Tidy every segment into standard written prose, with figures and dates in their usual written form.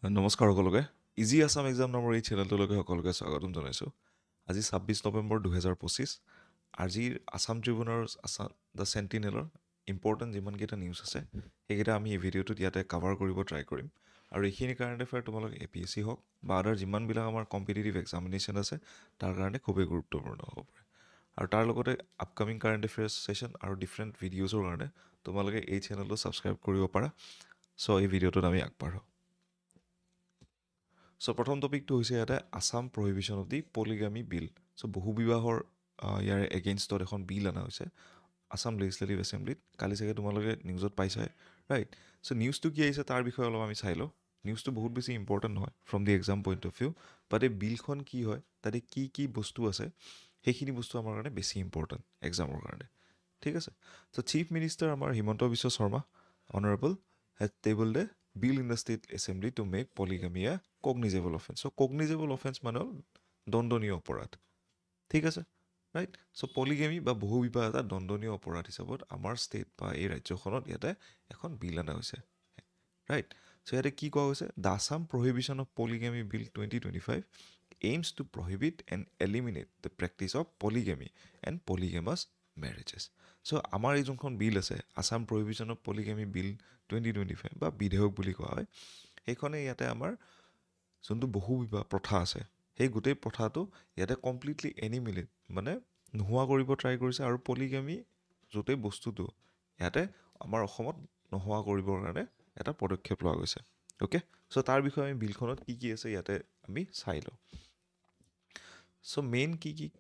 নমস্কাৰ সকলোকে easy Assam exam নামৰ এই চেনেলটোলৈকে সকলোকে স্বাগতম জনাইছোঁ। আজি ২৬ নৱেম্বৰ ২০২৫। আজিৰ আছাম ট্ৰিবিউনৰ দ্য চেণ্টিনেলৰ ইম্পৰ্টেণ্ট যিমানকেইটা নিউজ আছে সেইকেইটা আমি এই ভিডিঅ'টোত ইয়াতে কাভাৰ কৰিব ট্ৰাই কৰিম। আৰু এইখিনি কাৰেণ্ট এফেয়াৰ তোমালোকে APSC হওক বা আদাৰ যিমানবিলাক আমাৰ কম্পিটিটিভ এক্সামিনেশ্যন আছে তাৰ কাৰণে খুবেই গুৰুত্বপূৰ্ণ হ'ব পাৰে। আৰু তাৰ লগতে আপকামিং কাৰেণ্ট এফেয়াৰ্ছ ছেশ্যন আৰু ডিফাৰেণ্ট ভিডিঅ'ছৰ কাৰণে তোমালোকে এই চেনেলটো ছাবস্ক্ৰাইব কৰিব পাৰা। চ' এই ভিডিঅ'টোত আমি আগবাঢ়োঁ। চ' প্ৰথম টপিকটো হৈছে ইয়াতে আছাম প্ৰহিবিশ্যন অফ দি পলিগামী বিল। চ' বহু বিবাহৰ ইয়াৰে এগেইনষ্টত এখন বিল অনা হৈছে আছাম লেজিছলেটিভ এছেম্বলিত। কালি চাগে তোমালোকে নিউজত পাইছাই, ৰাইট? চ' নিউজটো কি আহিছে তাৰ বিষয়ে অলপ আমি চাই লওঁ। নিউজটো বহুত বেছি ইম্পৰ্টেণ্ট নহয় from the exam point of view, but এই বিলখন কি হয়, তাতে কি কি বস্তু আছে, সেইখিনি বস্তু আমাৰ কাৰণে বেছি ইম্পৰ্টেণ্ট এক্সামৰ কাৰণে, ঠিক আছে? চ' চিফ মিনিষ্টাৰ আমাৰ Himanta Biswa Sarma honourable head tabled a bill in the state assembly to make polygamy a cognizable offence. So' cognizable offence মানে হ'ল দণ্ডনীয় অপৰাধ, ঠিক আছে, ৰাইট? চ' পলিগেমি বা বহু বিবাহ এটা দণ্ডনীয় অপৰাধ হিচাপত আমাৰ ষ্টেট বা এই ৰাজ্যখনত ইয়াতে এখন বিল অনা হৈছে, ৰাইট? চ' ইয়াতে কি কোৱা হৈছে, the Assam prohibition of polygamy bill 2025 aims to prohibit and eliminate the practice of polygamy and polygamous marriages. So' আমাৰ এই যোনখন বিল আছে Assam prohibition of polygamy bill 2025 বা বিধেয়ক বুলি কোৱা হয়, সেইখনে ইয়াতে আমাৰ যোনটো বহু বিবাহ প্ৰথা আছে সেই গোটেই প্ৰথাটো ইয়াতে কমপ্লিটলি এনিমিলেট মানে নোহোৱা কৰিব ট্ৰাই কৰিছে। আৰু পলিগামী গোটেই বস্তুটো ইয়াতে আমাৰ অসমত নোহোৱা কৰিবৰ কাৰণে এটা পদক্ষেপ লোৱা গৈছে, অ'কে? চ' তাৰ বিষয়ে আমি বিলখনত কি কি আছে ইয়াতে আমি চাই লওঁ। চ' মেইন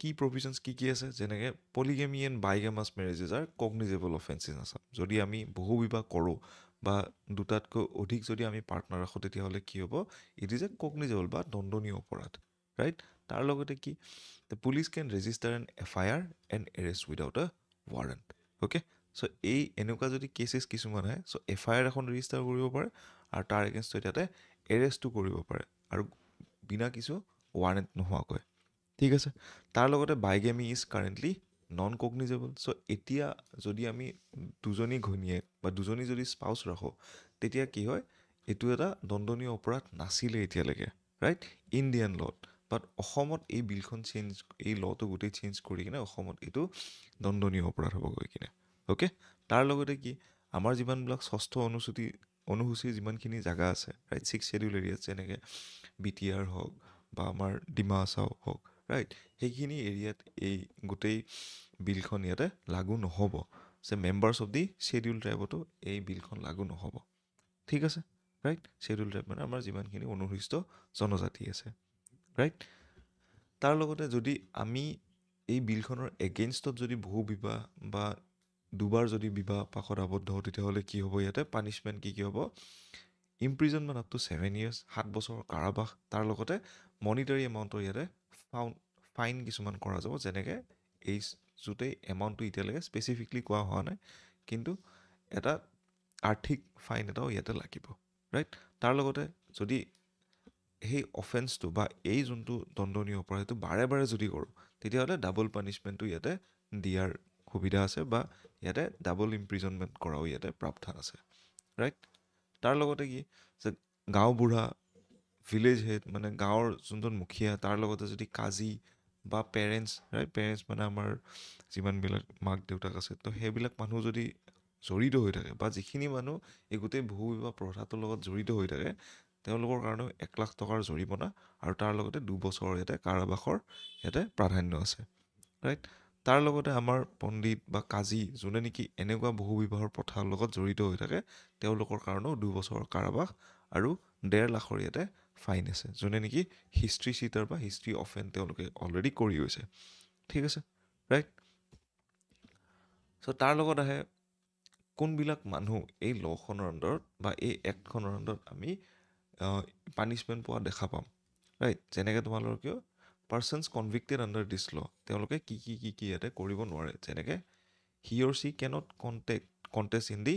কি প্ৰভিজনছ কি আছে, যেনেকৈ polygamy and bigamous marriages are cognizable offence in Assam. যদি আমি বহু বিবাহ কৰোঁ বা দুটাতকৈ অধিক যদি আমি পাৰ্টনাৰ ৰাখোঁ তেতিয়াহ'লে কি হ'ব, ইট ইজ এ কগনিজেবল বা দণ্ডনীয় অপৰাধ, ৰাইট? তাৰ লগতে কি, the police can register an FIR and arrest without a warrant, okay? So' এই এনেকুৱা যদি কেছেছ কিছুমান আহে, চ' FIR এখন ৰেজিষ্টাৰ কৰিব পাৰে আৰু তাৰ এগেইনষ্টত ইয়াতে এৰেষ্টো কৰিব পাৰে আৰু বিনা কিছু ৱাৰেণ্ট নোহোৱাকৈ, ঠিক আছে? তাৰ লগতে বাইগেমি ইজ কাৰেণ্টলি নন কগনিজেবল। চ' এতিয়া যদি আমি দুজনী ঘৈণীয়েক বা দুজনী যদি স্পাউচ ৰাখোঁ তেতিয়া কি হয়, এইটো এটা দণ্ডনীয় অপৰাধ নাছিলে এতিয়ালৈকে, ৰাইট? ইণ্ডিয়ান লত, বাট অসমত এই বিলখন এই লটো গোটেই চেঞ্জ কৰি কিনে অসমত এইটো দণ্ডনীয় অপৰাধ হ'ব গৈ কিনে, অ'কে? তাৰ লগতে কি, আমাৰ যিমানবিলাক ষষ্ঠ অনুসূচীৰ যিমানখিনি জেগা আছে, ৰাইট, 6 শ্বেডিউল এৰিয়াত যেনেকৈ BTR হওক বা আমাৰ ডিমা হাছাও হওক, ৰাইট, সেইখিনি এৰিয়াত এই গোটেই বিলখন ইয়াতে লাগু নহ'ব। যে মেম্বাৰ্ছ অফ দি শ্বেডিউল ট্ৰাইবতো এই বিলখন লাগু নহ'ব, ঠিক আছে, ৰাইট? শ্বেডিউল ট্ৰাইব মানে আমাৰ যিমানখিনি অনুসূচিত জনজাতি আছে, ৰাইট? তাৰ লগতে যদি আমি এই বিলখনৰ এগেইনষ্টত যদি বহু বিবাহ বা দুবাৰ যদি বিবাহ পাশত আবদ্ধ হওঁ তেতিয়াহ'লে কি হ'ব, ইয়াতে পানিছমেণ্ট কি হ'ব, ইমপ্ৰিজনমেণ্ট আপ টু 7 years, 7 বছৰৰ কাৰাবাস। তাৰ লগতে মনিটাৰী এমাউণ্টৰ ইয়াতে ফাইন কিছুমান কৰা যাব, যেনেকৈ এই গোটেই এমাউণ্টটো এতিয়ালৈকে স্পেচিফিকলি কোৱা হোৱা নাই, কিন্তু এটা আৰ্থিক ফাইন এটাও ইয়াতে লাগিব, ৰাইট? তাৰ লগতে যদি সেই অফেন্সটো বা এই যোনটো দণ্ডনীয় অপৰাধটো বাৰে বাৰে যদি কৰোঁ তেতিয়াহ'লে ডাবল পানিছমেণ্টটো ইয়াতে দিয়াৰ সুবিধা আছে বা ইয়াতে ডাবল ইমপ্ৰিজনমেণ্ট কৰাও ইয়াতে প্ৰাৱধান আছে, ৰাইট? তাৰ লগতে কি, যে গাঁওবুঢ়া ভিলেজ হেড মানে গাঁৱৰ যোনজন মুখীয়া তাৰ লগতে যদি কাজী বা পেৰেণ্টছ, ৰাইট, পেৰেণ্টছ মানে আমাৰ যিমানবিলাক মাক দেউতাক আছে, তো সেইবিলাক মানুহ যদি জড়িত হৈ থাকে বা যিখিনি মানুহ এই গোটেই বহু বিবাহ প্ৰথাটোৰ লগত জড়িত হৈ থাকে তেওঁলোকৰ কাৰণেও 1 লাখ টকাৰ জৰিমনা আৰু তাৰ লগতে 2 বছৰৰ ইয়াতে কাৰাবাসৰ ইয়াতে প্ৰাধান্য আছে, ৰাইট? তাৰ লগতে আমাৰ পণ্ডিত বা কাজী যোনে নেকি এনেকুৱা বহু বিবাহৰ প্ৰথাৰ লগত জড়িত হৈ থাকে তেওঁলোকৰ কাৰণেও 2 বছৰৰ কাৰাবাস আৰু 1.5 লাখৰ ইয়াতে ফাইন আছে, যোনে নেকি হিষ্ট্ৰী চিটাৰ বা হিষ্ট্ৰী অফেন তেওঁলোকে অলৰেডি কৰি গৈছে, ঠিক আছে, ৰাইট? চ' তাৰ লগত আহে কোনবিলাক মানুহ এই ল'খনৰ আণ্ডাৰত বা এই এক্টখনৰ আণ্ডাৰত আমি পানিছমেণ্ট পোৱা দেখা পাম, ৰাইট? যেনেকৈ তোমালোকে পাৰ্চনছ কনভিক্টেড আণ্ডাৰ দিছ ল, তেওঁলোকে কি ইয়াতে কৰিব নোৱাৰে, যেনেকৈ he or she cannot contest in the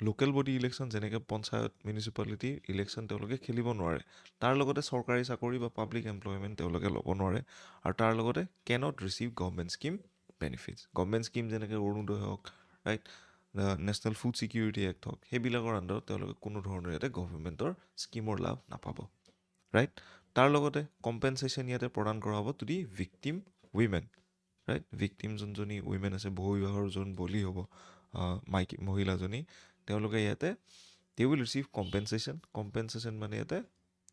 local body election, যেনেকৈ পঞ্চায়ত মিউনিচিপালিটি ইলেকশ্যন তেওঁলোকে খেলিব নোৱাৰে। তাৰ লগতে চৰকাৰী চাকৰি বা পাব্লিক এমপ্লয়মেণ্ট তেওঁলোকে ল'ব নোৱাৰে। আৰু তাৰ লগতে cannot receive government scheme benefits, government scheme যেনেকৈ অৰুণোদয় হওক, right, national food security act হওক সেইবিলাকৰ আণ্ডাৰত তেওঁলোকে কোনো ধৰণৰ ইয়াতে গভৰ্ণমেণ্টৰ স্কিমৰ লাভ নাপাব ৰাইট তাৰ লগতে কম্পেনচেশ্যন ইয়াতে প্ৰদান কৰা হ'ব to the victim women right victim যোনজনী উইমেন আছে বহু বিবাহৰ যোন বলি হ'ব মাইকী মহিলাজনী তেওঁলোকে ইয়াতে they will receive compensation মানে ইয়াতে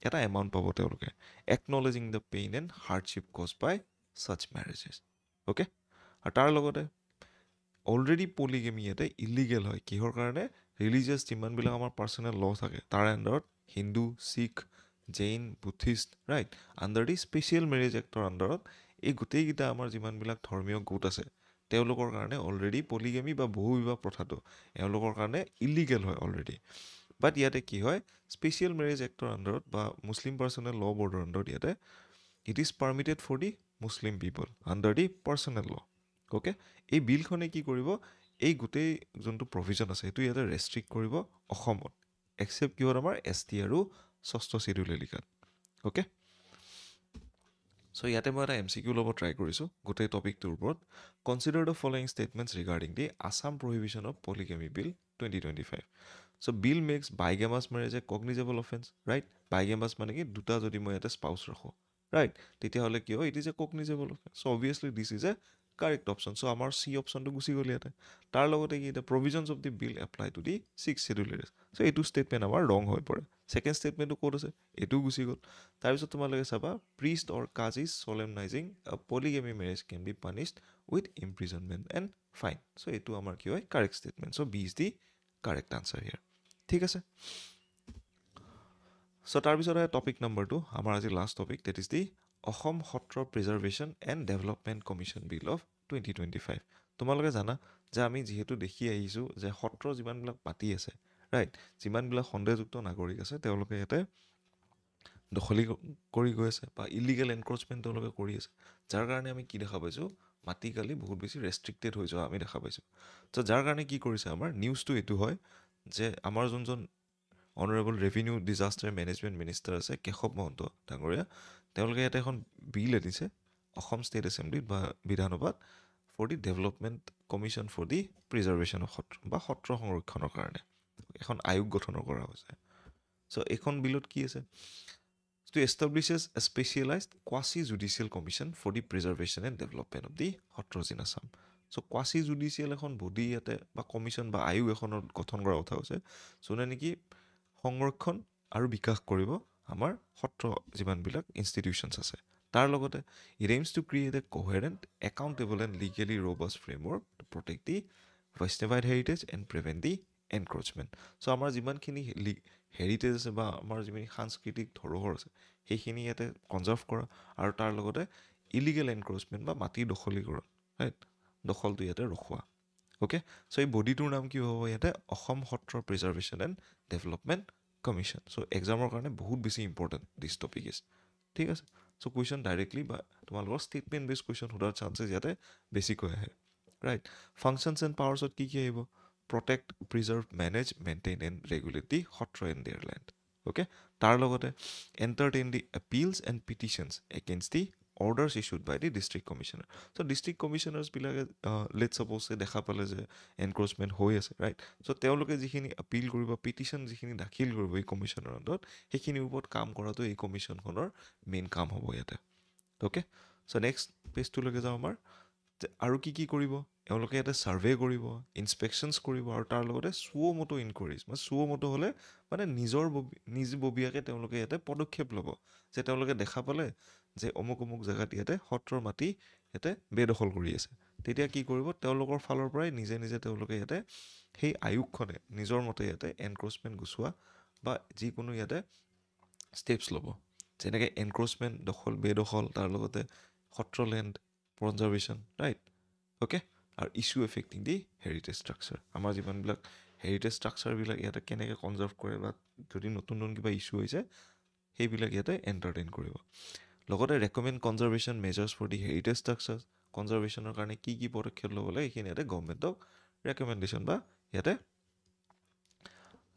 এটা এমাউণ্ট পাব তেওঁলোকে acknowledging the pain and hardship caused by such marriages okay আৰু তাৰ লগতে অলৰেডি পলিগেমি ইয়াতে ইলিগেল হয় কিহৰ কাৰণে ৰিলিজিয়াছ যিমানবিলাক আমাৰ পাৰ্চনেল ল থাকে তাৰ আণ্ডাৰত Hindu Sikh Jain Buddhist right under দি স্পেচিয়েল মেৰেজ এক্টৰ আণ্ডাৰত এই গোটেইকেইটা আমাৰ যিমানবিলাক ধৰ্মীয় গোট আছে তেওঁলোকৰ কাৰণে অলৰেডি পলিগেমি বা বহু বিবাহ প্ৰথাটো এওঁলোকৰ কাৰণে ইলিগেল হয় অলৰেডি বাট ইয়াতে কি হয় স্পেচিয়েল মেৰেজ এক্টৰ আণ্ডাৰত বা মুছলিম পাৰ্চনেল ল বৰ্ডৰ আণ্ডাৰত ইয়াতে it is permitted for the Muslim people under the personal law okay এই বিলখনে কি কৰিব এই গোটেই যোনটো প্ৰভিজন আছে সেইটো ইয়াতে ৰেষ্ট্ৰিক্ট কৰিব অসমত এক্সেপ্ট কিহত আমাৰ এছ টি আৰু ষষ্ঠ চিডিউল এলেকাত অ'কে চ' ইয়াতে মই এটা এম চি কিউ ল'ব ট্ৰাই কৰিছোঁ গোটেই টপিকটোৰ ওপৰত consider the following statements regarding the Assam prohibition of polygamy bill 2025 so' bill makes bigamous marriage a cognizable offence right bigamous মানে কি দুটা যদি মই ইয়াতে স্পাউচ ৰাখোঁ ৰাইট তেতিয়াহ'লে কি হয় it is a cognizable offence so' obviously this is a correct option so' আমাৰ চি অপশ্যনটো গুচি গ'ল ইয়াতে তাৰ লগতে কি এতিয়া provisions of the bill apply to the 6th schedule areas so' এইটো ষ্টেটমেণ্ট আমাৰ ৰং হৈ পৰে ছেকেণ্ড ষ্টেটমেণ্টটো ক'ত আছে এইটোও গুচি গ'ল তাৰপিছত তোমালোকে চাবা priest or qazis solemnizing polygamy marriage can be punished with imprisonment and fine so' এইটো আমাৰ কি হয় correct statement so' B is the correct answer here ঠিক আছে চ' তাৰপিছত টপিক নম্বৰ 2 আমাৰ আজি last topic that is the Asom Sattra preservation and development commission bill of 2025 তোমালোকে জানা যে আমি যিহেতু দেখি আহিছোঁ যে সত্ৰ যিমানবিলাক পাতি আছে ৰাইট যিমানবিলাক সন্দেহযুক্ত নাগৰিক আছে তেওঁলোকে ইয়াতে দখলি কৰি গৈ আছে বা ইলিগেল এনক্ৰচমেণ্ট তেওঁলোকে কৰি আছে যাৰ কাৰণে আমি কি দেখা পাইছোঁ মাটিকালি বহুত বেছি ৰেষ্ট্ৰিক্টেড হৈ যোৱা আমি দেখা পাইছোঁ ত' যাৰ কাৰণে কি কৰিছে আমাৰ নিউজটো এইটো হয় যে আমাৰ যোনজন honourable revenue disaster management minister আছে কেশৱ মহন্ত ডাঙৰীয়া তেওঁলোকে ইয়াতে এখন বিল আনিছে অসম ষ্টেট এছেম্বলিত বা বিধানসভাত for the development commission for the preservation of Sattra বা সত্ৰ সংৰক্ষণৰ কাৰণে এখন আয়োগ গঠন কৰা হৈছে চ' এইখন বিলত কি আছে to establishes a specialized quasi-judicial commission for the preservation and development of the সত্ৰজ in Assam. So quasi-judicial এখন বডি ইয়াতে বা কমিশ্যন বা আয়োগ এখনৰ গঠন কৰা কথা হৈছে যোনে নেকি সংৰক্ষণ আৰু বিকাশ কৰিব আমাৰ সত্ৰ যিমানবিলাক ইনষ্টিটিউশ্যনছ আছে তাৰ লগতে it aims to create a coherent, accountable and legally robust framework to protect the Vaishnavite heritage and prevent the encroachment so' আমাৰ যিমানখিনি হেৰিটেজ আছে বা আমাৰ যিমান সাংস্কৃতিক ধৰোহৰ আছে সেইখিনি ইয়াতে কনজাৰ্ভ কৰা আৰু তাৰ লগতে ইলিগেল এনক্ৰচমেণ্ট বা মাটি দখলীকৰণ ৰাইট দখলটো ইয়াতে ৰখোৱা অ'কে চ' এই বডিটোৰ নাম কি হ'ব ইয়াতে Assam Sattra preservation and development commission চ' এক্সামৰ কাৰণে বহুত বেছি ইম্পৰ্টেণ্ট দিছ টপিক ইজ ঠিক আছে চ' কুৱেশ্যন ডাইৰেক্টলি বা তোমালোকৰ ষ্টেটমেণ্ট বেছ কুৱেশ্যন সোধাৰ চান্সেছ ইয়াতে বেছিকৈ আহে ৰাইট ফাংচনছ এণ্ড পাৱাৰ্ছত কি কি আহিব protect, preserve, manage, maintain and regulate the Satra in their land. Okay? তাৰ লগতে entertain the appeals and petitions against the orders issued by the district commissioner. So district commissioners বিলাকে let's suppose দেখা পালে যে encroachment হৈ আছে right? So তেওঁলোকে যিখিনি appeal কৰিব petition যিখিনি দাখিল কৰিব এই কমিশ্যনৰ আণ্ডাৰত সেইখিনিৰ ওপৰত কাম কৰাটো এই কমিশ্যনখনৰ মেইন কাম হ'ব ইয়াতে অ'কে চ' নেক্সট পেজটোলৈকে যাওঁ আমাৰ আৰু কি কি কৰিব এওঁলোকে ইয়াতে ছাৰ্ভে কৰিব ইনস্পেকশ্যনছ কৰিব আৰু তাৰ লগতে চুও মটো ইনকুৱাৰিজ মানে চুও মটো হ'লে মানে নিজববীয়াকৈ তেওঁলোকে ইয়াতে পদক্ষেপ ল'ব যে তেওঁলোকে দেখা পালে যে অমুক অমুক জেগাত ইয়াতে সত্ৰৰ মাটি ইয়াতে বেদখল কৰি আছে তেতিয়া কি কৰিব তেওঁলোকৰ ফালৰ পৰাই নিজে নিজে তেওঁলোকে ইয়াতে সেই আয়োগখনে নিজৰ মতে ইয়াতে এনক্ৰচমেণ্ট গুচোৱা বা যিকোনো ইয়াতে ষ্টেপছ ল'ব যেনেকৈ এনক্ৰচমেণ্ট দখল বেদখল তাৰ লগতে সত্ৰলেণ্ড কনজাৰ্ভেশ্যন ৰাইট অ'কে আৰু ইছ্যু এফেক্টিং দি হেৰিটেজ ষ্ট্ৰাকচাৰ আমাৰ যিমানবিলাক হেৰিটেজ ষ্ট্ৰাকচাৰবিলাক ইয়াতে কেনেকৈ কনজাৰ্ভ কৰে বা যদি নতুন নতুন কিবা ইছ্যু হৈছে সেইবিলাক ইয়াতে এণ্টাৰটেইন কৰিব লগতে recommend conservation measures for the heritage structure কনজাৰ্ভেশ্যনৰ কাৰণে কি কি পদক্ষেপ ল'ব লাগে সেইখিনি ইয়াতে গভৰ্ণমেণ্টক ৰেকমেণ্ডেশ্যন বা ইয়াতে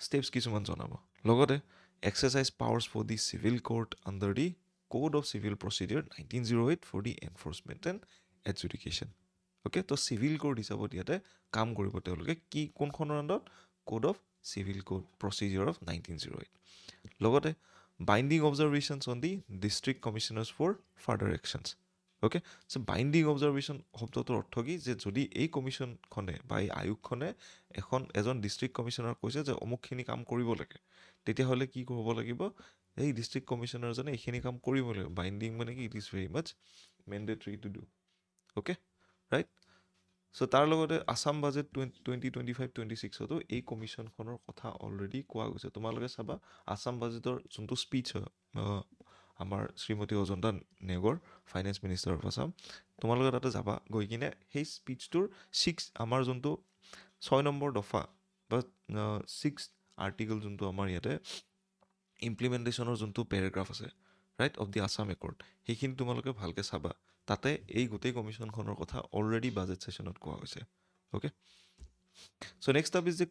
ষ্টেপছ কিছুমান জনাব লগতে exercise powers for the civil court under the Code of Civil Procedure 1908 for the enforcement and adjudication. Okay, so civil code হিচাপত ইয়াতে কাম কৰিব তেওঁলোকে কি কোনখনৰ আণ্ডাৰত code of civil code procedure of 1908 লগতে binding observations on the district commissioners for further actions okay so' binding observation শব্দটোৰ অৰ্থ কি যে যদি এই কমিশ্যনখনে বা এই আয়োগখনে এজন ডিষ্ট্ৰিক্ট কমিশ্যনাৰক কৈছে যে অমুকখিনি কাম কৰিব লাগে তেতিয়াহ'লে কি কৰিব লাগিব এই ডিষ্ট্ৰিক্ট কমিশ্যনাৰজনে এইখিনি কাম কৰিব লাগিব বাইণ্ডিং মানে কি it is very much mandatory to do okay right so' তাৰ লগতে আছাম বাজেট 2025-26তো এই কমিশ্যনখনৰ কথা অলৰেডি কোৱা গৈছে তোমালোকে চাবা আছাম বাজেটৰ যোনটো স্পীচ হয় আমাৰ Shrimati Ajanta Neog finance minister of Assam তোমালোকে তাতে যাবা গৈ কিনে সেই স্পীচটোৰ আমাৰ যোনটো 6 নম্বৰ দফা বা 6 আৰ্টিকল যোনটো আমাৰ ইয়াতে ইমপ্লিমেণ্টেশ্যনৰ যোনটো পেৰাগ্ৰাফ আছে write of the Assam accord সেইখিনি তোমালোকে ভালকৈ চাবা তাতে এই গোটেই কমিশ্যনখনৰ কথা অলৰেডি বাজেট ছেশ্যনত কোৱা হৈছে okay so' next up is the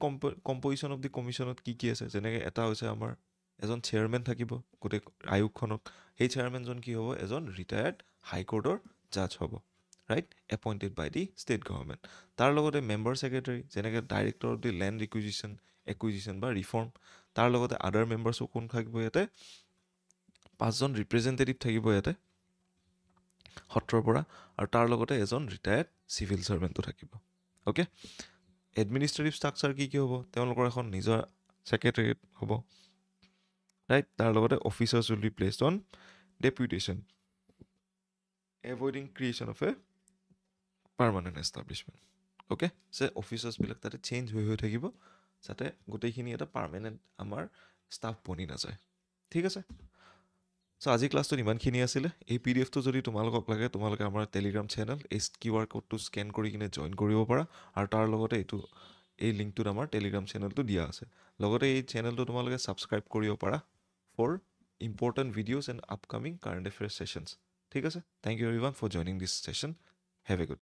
composition of the কমিশ্যনত কি আছে যেনেকৈ এটা হৈছে আমাৰ এজন চেয়াৰমেন থাকিব গোটেই আয়োগখনত সেই চেয়াৰমেনজন কি হ'ব এজন ৰিটায়াৰ্ড হাইকোৰ্টৰ জাজ হ'ব right appointed by the state government তাৰ লগতে মেম্বাৰ ছেক্ৰেটাৰী যেনেকৈ director of the land acquisition বা ৰিফৰ্ম তাৰ লগতে আদাৰ মেম্বাৰ্ছো কোন থাকিব ইয়াতে 5জন ৰিপ্ৰেজেণ্টেটিভ থাকিব ইয়াতে সত্ৰৰ পৰা আৰু তাৰ লগতে এজন ৰিটায়াৰ্ড চিভিল ছাৰ্ভেণ্টো থাকিব অ'কে এডমিনিষ্ট্ৰেটিভ ষ্ট্ৰাকচাৰ কি হ'ব তেওঁলোকৰ এখন নিজৰ ছেক্ৰেটেৰিয়েট হ'ব ৰাইট তাৰ লগতে officers will be placed on deputation avoiding creation of a permanent establishment okay যে অফিচাৰ্ছবিলাক তাতে চেঞ্জ হৈ থাকিব যাতে গোটেইখিনি এটা পাৰ্মানেণ্ট আমাৰ ষ্টাফ বনি নাযায় ঠিক আছে চ' আজি ক্লাছটোত ইমানখিনি আছিলে এই PDF টো যদি তোমালোকক লাগে তোমালোকে আমাৰ টেলিগ্ৰাম চেনেল এই QR কোডটো স্কেন কৰি কিনে জইন কৰিব পাৰা আৰু তাৰ লগতে এই লিংকটোত আমাৰ টেলিগ্ৰাম চেনেলটো দিয়া আছে লগতে এই চেনেলটো তোমালোকে ছাবস্ক্ৰাইব কৰিব পাৰা for important videos and upcoming current affairs sessions ঠিক আছে thank you everyone for joining this session have a good